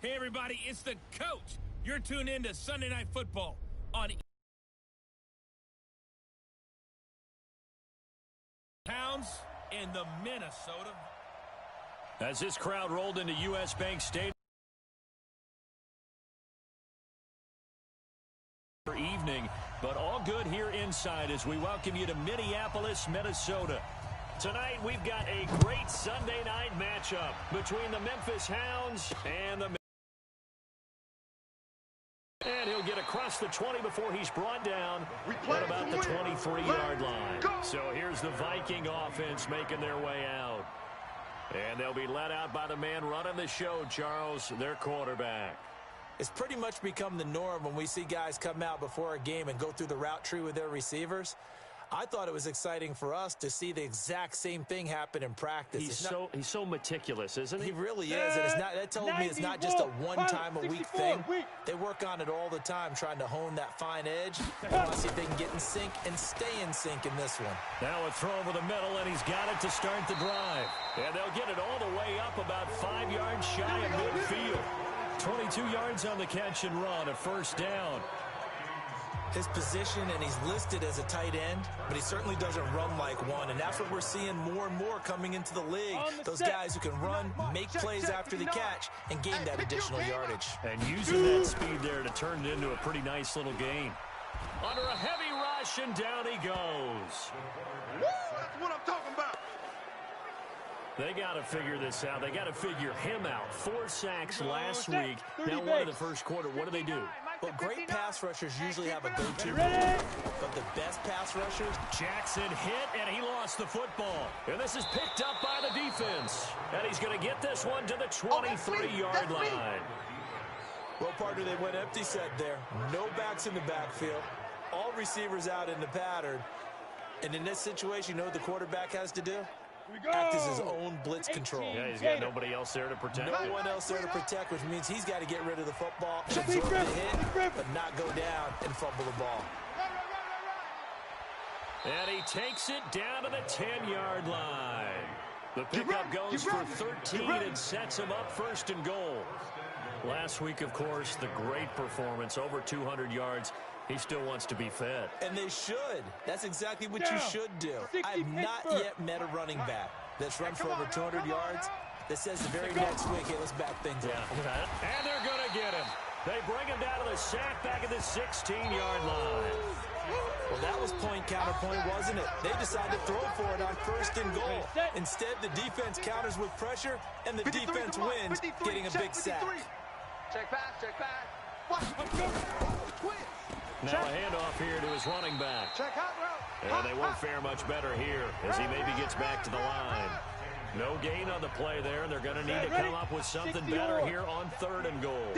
Hey, everybody, it's the coach. You're tuned in to Sunday Night Football on Pounds in the Minnesota. As this crowd rolled into U.S. Bank Stadium for evening, but all good here inside as we welcome you to Minneapolis, Minnesota. Tonight, we've got a great Sunday night matchup between the Memphis Hounds and the And he'll get across the 20 before he's brought down at about the 23-yard line. So here's the Viking offense making their way out. And they'll be let out by the man running the show, Charles, their quarterback. It's pretty much become the norm when we see guys come out before a game and go through the route tree with their receivers. I thought it was exciting for us to see the exact same thing happen in practice. He's so meticulous, isn't he? He really is, and that tells me it's not just a one-time-a-week thing. They work on it all the time, trying to hone that fine edge. I want to see if they can get in sync and stay in sync in this one. Now a throw over the middle, and he's got it to start the drive. And they'll get it all the way up about 5 yards shy of midfield. 22 yards on the catch and run, a first down. His position, and he's listed as a tight end, but he certainly doesn't run like one, and that's what we're seeing more and more coming into the league. Those guys who can run, make plays after the catch, and gain that additional yardage. And using that speed there to turn it into a pretty nice little gain. Under a heavy rush, and down he goes. Woo, that's what I'm talking about. They got to figure this out. They got to figure him out. 4 sacks last week. Now one in the first quarter. What do? Well, great pass rushers usually have a go-to move, but the best pass rushers... Jackson hit, and he lost the football. And this is picked up by the defense. And he's going to get this one to the 23-yard line. Well, partner, they went empty set there. No backs in the backfield. All receivers out in the pattern. And in this situation, you know what the quarterback has to do? Act as his own blitz control. Yeah, he's got nobody else there to protect. No one else there to protect, which means he's got to get rid of the football, absorb the hit, but not go down and fumble the ball. And he takes it down to the 10-yard line. The pickup goes for 13 and sets him up first and goal. Last week, of course, the great performance, over 200 yards. He still wants to be fed. And they should. That's exactly what you should do. I've not yet met a running back that's run for over 200 yards that says the very next week, hey, let's back things up. And they're going to get him. They bring him down to the sack back at the 16-yard line. Well, that was point counterpoint, wasn't it? They decided to throw for it on first and goal. Instead, the defense counters with pressure, and the defense wins, getting a big sack. Check back, check back. What? Now a handoff here to his running back. Check out route. And they won't fare much better here as he maybe gets back to the line. No gain on the play there. They're going to need to come up with something better here on 3rd and goal.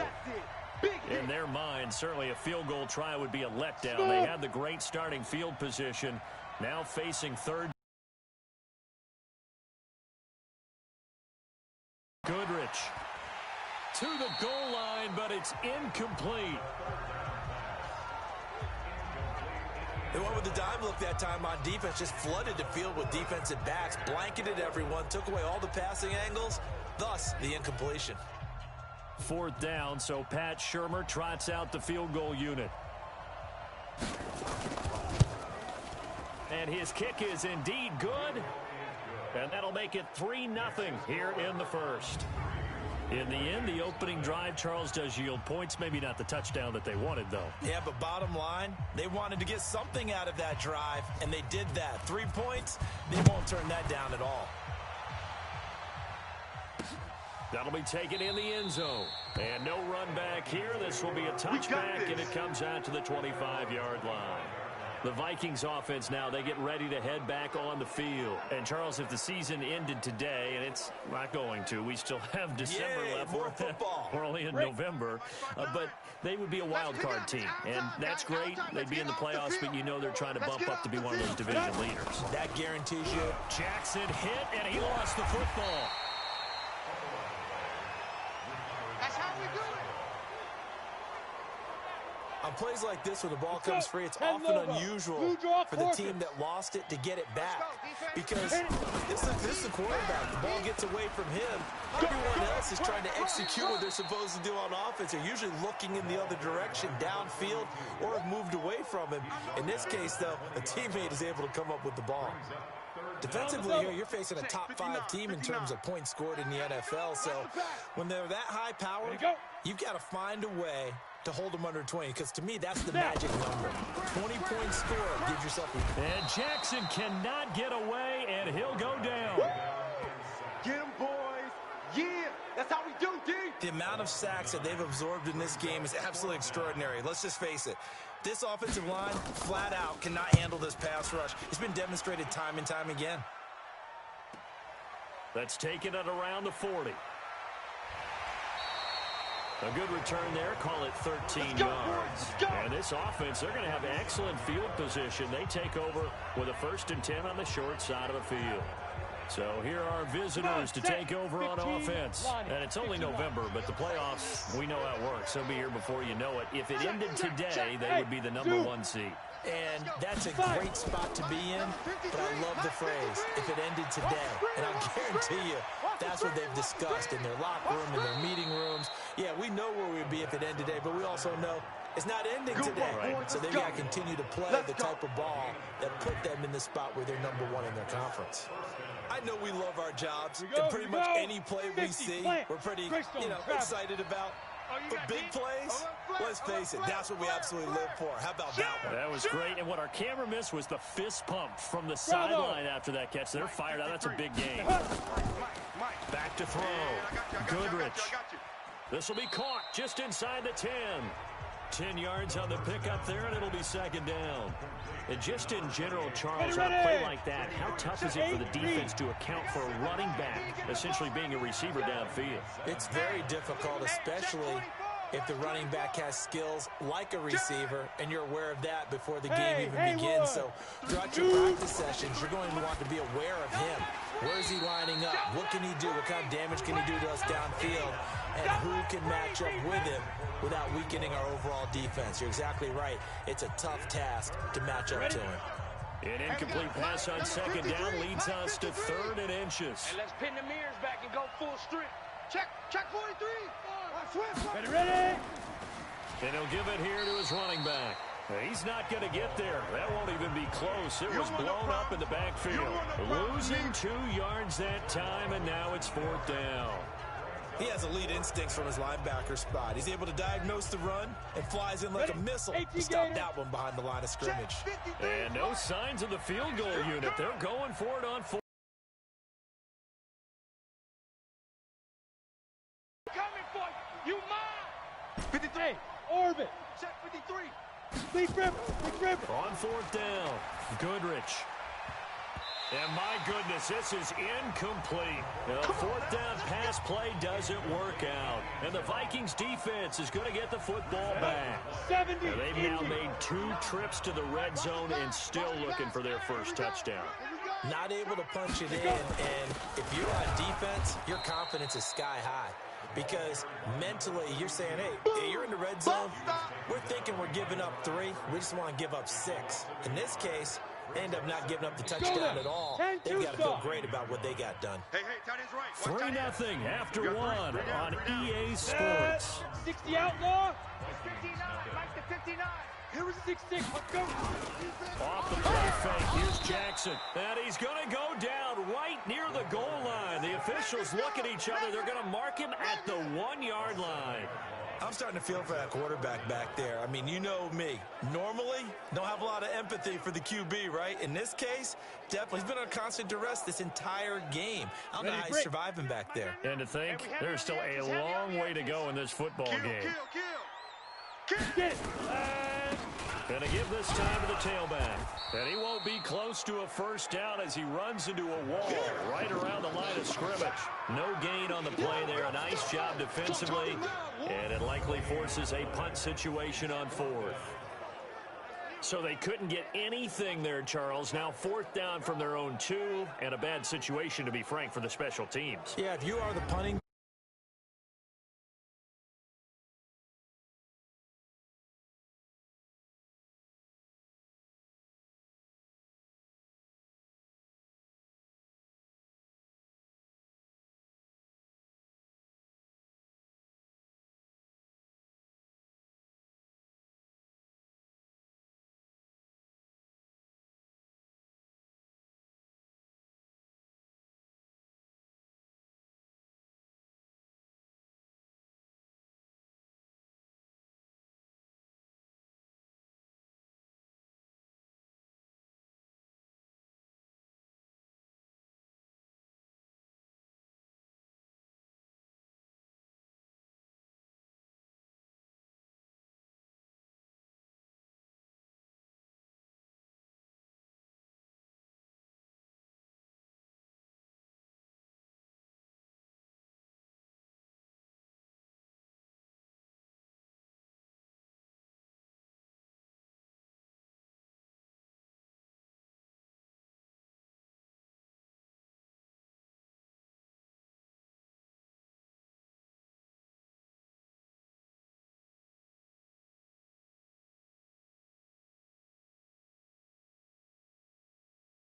In their mind, certainly a field goal try would be a letdown. They had the great starting field position. Now facing 3rd. Goodrich to the goal line, but it's incomplete. They went with the dime look that time on defense, just flooded the field with defensive backs, blanketed everyone, took away all the passing angles, thus the incompletion. 4th down, so Pat Shurmur trots out the field goal unit. And his kick is indeed good, and that'll make it 3-0 here in the first. In the end, the opening drive, Charles, does yield points. Maybe not the touchdown that they wanted, though. Yeah, but bottom line, they wanted to get something out of that drive, and they did that. 3 points, they won't turn that down at all. That'll be taken in the end zone. And no run back here. This will be a touchback, and it comes out to the 25-yard line. The Vikings offense now, they get ready to head back on the field. And, Charles, if the season ended today, and it's not going to, we still have December left. More football. We're only in November. But they would be a wild card team. And that's great. They'd be in the playoffs, but you know they're trying to bump up to be one of those division leaders. That guarantees you. Jackson hit, and he lost the football. That's how we do it. On plays like this, where the ball comes free, it's often unusual for the team that lost it to get it back. Because this is the quarterback. The ball gets away from him. Everyone else is trying to execute what they're supposed to do on offense. They're usually looking in the other direction, downfield, or have moved away from him. In this case, though, a teammate is able to come up with the ball. Defensively here, you're facing a top-5 team in terms of points scored in the NFL. So when they're that high-powered, you've got to find a way to hold them under 20, because to me, that's the magic number. 20 points scored gives yourself a... And Jackson cannot get away, and he'll go down. Get him, boys. Yeah, that's how we do, D. The amount of sacks that they've absorbed in this game is absolutely extraordinary. Let's just face it. This offensive line, flat out, cannot handle this pass rush. It's been demonstrated time and time again. That's taken at around the 40. A good return there, call it 13 yards. And this offense, they're going to have excellent field position. They take over with a 1st and 10 on the short side of the field. So here are visitors to take over on offense. And it's only November, but the playoffs, we know how it works. They'll be here before you know it. If it ended today, they would be the #1 seed. And that's a great spot to be in, but I love the phrase, if it ended today. And I'll guarantee you, that's what they've discussed in their locker room, in their meeting rooms. Yeah, we know where we'd be if it ended today, but we also know it's not ending today. Right. So they've got to continue to play the type of ball that put them in the spot where they're #1 in their conference. I know we love our jobs, and pretty much any play we see, we're pretty, excited about. But big plays, let's face it, that's what we absolutely live for. How about that one? That was great, and what our camera missed was the fist pump from the sideline after that catch. They're fired out. That's a big game. Back to throw. Goodrich. This will be caught just inside the 10. 10 yards on the pickup there, and it'll be 2nd down. And just in general, Charles, on a play like that, how tough is it for the defense to account for a running back essentially being a receiver downfield? It's very difficult, especially if the running back has skills like a receiver, and you're aware of that before the game even begins. So throughout your practice sessions, you're going to want to be aware of him. Where is he lining up? What can he do? What kind of damage can he do to us downfield? And who can match up with him without weakening our overall defense? You're exactly right. It's a tough task to match up to him. An incomplete pass on 2nd down leads us to 3rd and inches. And let's pin the mirrors back and go full strip. Check 43. Ready. And he'll give it here to his running back. He's not going to get there. That won't even be close. It was blown up in the backfield. Losing 2 yards that time, and now it's 4th down. He has elite instincts from his linebacker spot. He's able to diagnose the run and flies in like a missile to stop that one behind the line of scrimmage. And no signs of the field goal unit. They're going for it on 4th. Coming for you. You mine. 53. Orbit. Check 53. Big grip. On 4th down, Goodrich. And my goodness, this is incomplete. The 4th down pass play doesn't work out. And the Vikings defense is going to get the football back. 70. Now, they've now made 2 trips to the red zone and still looking for their first touchdown. Not able to punch it in, and if you're on defense, your confidence is sky high. Because mentally, you're saying, hey, you're in the red zone. We're thinking we're giving up 3. We just want to give up 6. In this case, they end up not giving up the touchdown at all. They've got to feel great about what they got done. Hey, tight end's right. 3-0 after 1 on EA Sports. 60 outlaw. 59, Mike the 59. Here is 66. Let's go. Off the play fake, here's Jackson. And he's going to go down right near the goal line. The officials look at each other. They're going to mark him at the 1-yard line. I'm starting to feel for that quarterback back there. I mean, you know me. Normally, don't have a lot of empathy for the QB, right? In this case, definitely. He's been on constant duress this entire game. I don't know how he's surviving back there. And to think, there's still a long way to go in this football game. Kill. Get it. And they give this time to the tailback. And he won't be close to a first down as he runs into a wall right around the line of scrimmage. No gain on the play there. A nice job defensively. And it likely forces a punt situation on fourth. So they couldn't get anything there, Charles. Now fourth down from their own 2, and a bad situation, to be frank, for the special teams. Yeah, if you are the punting